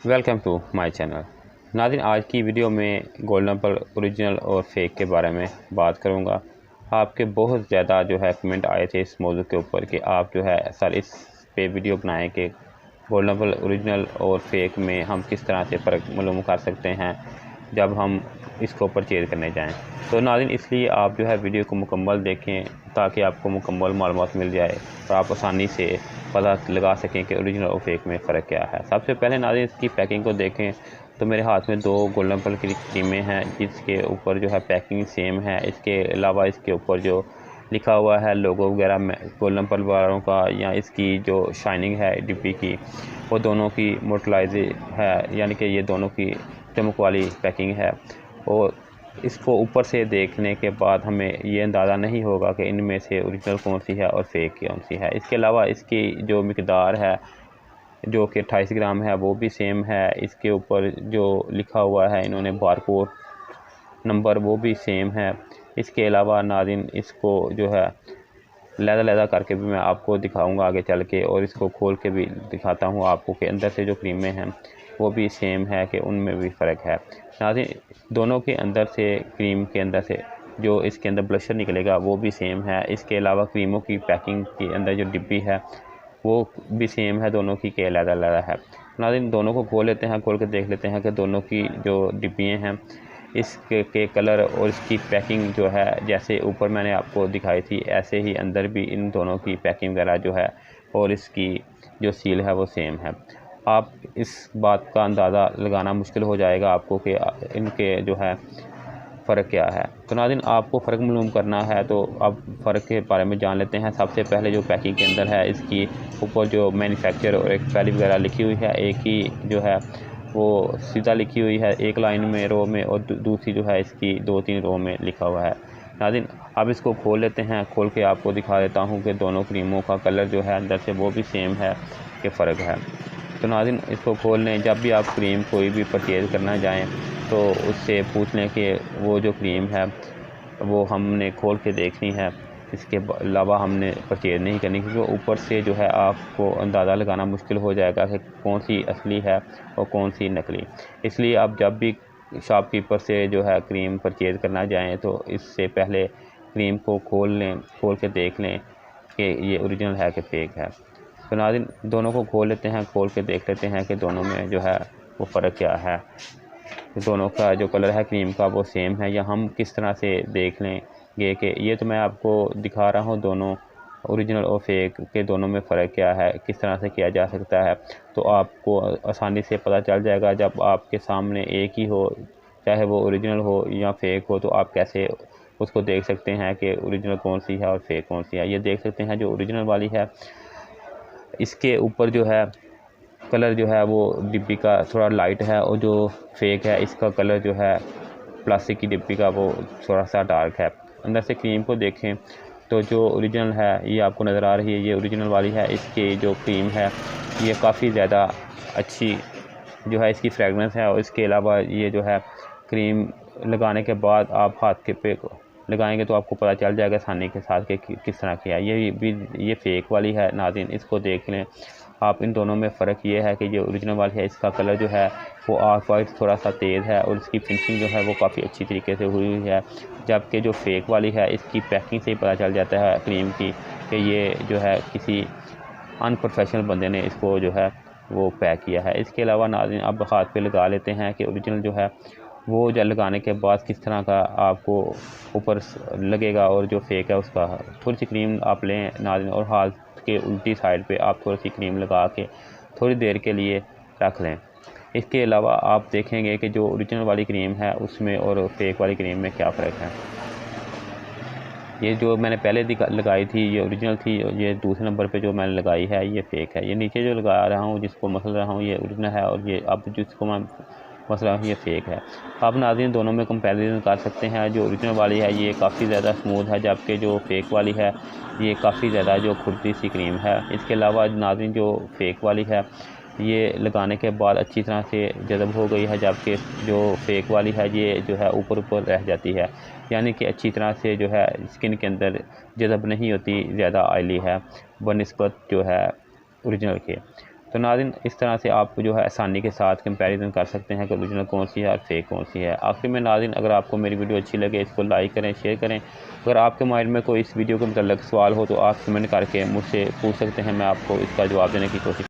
Welcome to my channel. नाज़रीन, आज की वीडियो में गोल्डन पर ओरिजिनल और फेक के बारे में बात करूंगा। आपके बहुत ज़्यादा कमेंट आए थे इस मौजू के ऊपर कि आप सर इस पे वीडियो बनाएं कि गोल्डन पर ओरिजिनल और फेक में हम किस तरह से फ़र्क मालूम कर सकते हैं जब हम इसको परचेज़ करने जाएं। तो नाज़रीन, इसलिए आप वीडियो को मुकम्मल देखें ताकि आपको मुकम्मल मालूमात मिल जाए और आप आसानी से पता लगा सकें कि ओरिजिनल और फेक में फ़र्क क्या है। सबसे पहले नाज़रीन, इसकी पैकिंग को देखें तो मेरे हाथ में दो गोल्डन पल की क्रीमें हैं जिसके ऊपर पैकिंग सेम है। इसके अलावा इसके ऊपर जो लिखा हुआ है लोगो वगैरह में गोल्डन पल वालों का या इसकी जो शाइनिंग है डिब्बी की, वो दोनों की मोटलाइज है, यानी कि ये दोनों की चमक वाली पैकिंग है। और इसको ऊपर से देखने के बाद हमें ये अंदाज़ा नहीं होगा कि इनमें से ओरिजिनल कौन सी है और फेक कौन सी है। इसके अलावा इसकी जो मिकदार है जो कि 28 ग्राम है वो भी सेम है। इसके ऊपर जो लिखा हुआ है इन्होंने बारकोड नंबर वो भी सेम है। इसके अलावा नाज़रीन, इसको लहदा करके भी मैं आपको दिखाऊंगा आगे चल के, और इसको खोल के भी दिखाता हूँ आपको कि अंदर से जो क्रीमें हैं वो भी सेम है कि उनमें भी फ़र्क है। नाज़रीन, दोनों के अंदर से क्रीम के अंदर से जो इसके अंदर ब्लशर निकलेगा वो भी सेम है। इसके अलावा क्रीमों की पैकिंग के अंदर जो डिब्बी है वो भी सेम है, दोनों की के अलग-अलग है। नाज़रीन, दोनों को खोल लेते हैं, खोल के देख लेते हैं कि दोनों की जो डिब्बियाँ हैं इसके के कलर और इसकी पैकिंग जैसे ऊपर मैंने आपको दिखाई थी ऐसे ही अंदर भी इन दोनों की पैकिंग वगैरह और इसकी जो सील है वो सेम है। आप इस बात का अंदाज़ा लगाना मुश्किल हो जाएगा आपको कि इनके फ़र्क क्या है। तो नाज़रीन, आपको फ़र्क मालूम करना है तो अब फ़र्क के बारे में जान लेते हैं। सबसे पहले जो पैकिंग के अंदर है इसकी ऊपर जो मैन्युफैक्चर और एक्सपायरी वगैरह लिखी हुई है, एक ही वो सीधा लिखी हुई है एक लाइन में रो में, और दूसरी इसकी 2-3 रो में लिखा हुआ है। नाज़रीन, अब इसको खोल लेते हैं, खोल के आपको दिखा देता हूँ कि दोनों क्रीमों का कलर अंदर से वो भी सेम है कि फ़र्क है। तो नाज़रीन, इसको खोल लें। जब भी आप क्रीम कोई भी परचेज़ करना जाएँ तो उससे पूछ लें कि वो जो क्रीम है वो हमने खोल के देखनी है, इसके अलावा हमने परचेज़ नहीं करनी, क्योंकि ऊपर से आपको अंदाज़ा लगाना मुश्किल हो जाएगा कि कौन सी असली है और कौन सी नकली। इसलिए आप जब भी शॉपकीपर से क्रीम परचेज़ करना जाएँ तो इससे पहले क्रीम को खोल लें, खोल के देख लें कि ये ओरिजिनल है कि फेक है। तो नाज़रीन, दोनों को खोल लेते हैं, खोल के देख लेते हैं कि दोनों में वो फ़र्क क्या है। दोनों का जो कलर है क्रीम का वो सेम है, या हम किस तरह से देख लेंगे कि ये तो मैं आपको दिखा रहा हूँ दोनों ओरिजिनल और फेक के दोनों में फ़र्क क्या है, किस तरह से किया जा सकता है। तो आपको आसानी से पता चल जाएगा जब आपके सामने एक ही हो, चाहे वो ओरिजिनल हो या फेक हो, तो आप कैसे उसको देख सकते हैं कि ओरिजिनल कौन सी है और फेक कौन सी है। ये देख सकते हैं जो ओरिजिनल वाली है इसके ऊपर कलर वो डिब्बी का थोड़ा लाइट है, और जो फेक है इसका कलर प्लास्टिक की डिब्बी का वो थोड़ा सा डार्क है। अंदर से क्रीम को देखें तो जो ओरिजिनल है ये आपको नज़र आ रही है, ये ओरिजिनल वाली है। इसकी जो क्रीम है ये काफ़ी ज़्यादा अच्छी इसकी फ्रेगनेंस है, और इसके अलावा ये क्रीम लगाने के बाद आप हाथ के पे लगाएंगे तो आपको पता चल जाएगा आसानी के साथ कि किस तरह की है। ये फेक वाली है। नाज़रीन, इसको देख लें आप। इन दोनों में फ़र्क ये है कि जो ओरिजिनल वाली है इसका कलर वो ऑफ वाइट थोड़ा सा तेज़ है, और इसकी फिनिशिंग वो काफ़ी अच्छी तरीके से हुई हुई है। जबकि जो फेक वाली है इसकी पैकिंग से ही पता चल जाता है क्रीम की कि ये किसी अनप्रोफेशनल बंदे ने इसको वो पैक किया है। इसके अलावा नाज़रीन, अब हाथ पे लगा लेते हैं कि ओरिजिनल वो लगाने के बाद किस तरह का आपको ऊपर लगेगा, और जो फेक है उसका थोड़ी सी क्रीम आप लें नाज़रीन, और हाथ के उल्टी साइड पे आप थोड़ी सी क्रीम लगा के थोड़ी देर के लिए रख लें। इसके अलावा आप देखेंगे कि जो ओरिजिनल वाली क्रीम है उसमें और फेक वाली क्रीम में क्या फ़र्क है। ये जो मैंने पहले लगाई थी ये ओरिजिनल थी, ये दूसरे नंबर पे जो मैंने लगाई है ये फेक है। ये नीचे जो लगा रहा हूँ जिसको मसल रहा हूँ ये ओरिजिनल है, और ये अब जिसको मैं मसल रहा हूँ ये फेक है। आप नाज़रीन दोनों में कंपैरिजन कर सकते हैं। जो ओरिजिनल वाली है ये काफ़ी ज़्यादा स्मूथ है, जबकि जो फेक वाली है ये काफ़ी ज़्यादा जो खुरदरी सी क्रीम है। इसके अलावा नाज़रीन जो फेक वाली है ये लगाने के बाद अच्छी तरह से जज़ब हो गई है, जबकि जो फेक वाली है ये ऊपर ऊपर रह जाती है, यानी कि अच्छी तरह से स्किन के अंदर जज़ब नहीं होती, ज़्यादा ऑयली है बनिस्बत ओरिजिनल के। तो नाज़रीन इस तरह से आप जो है आसानी के साथ कंपैरिजन कर सकते हैं कि ओरिजिनल कौन सी है और फेक कौन सी है। आखिर में नाज़रीन अगर आपको मेरी वीडियो अच्छी लगे इसको लाइक करें, शेयर करें। अगर आपके माइंड में कोई इस वीडियो के मतलब सवाल हो तो आप कमेंट करके मुझसे पूछ सकते हैं, मैं आपको इसका जवाब देने की कोशिश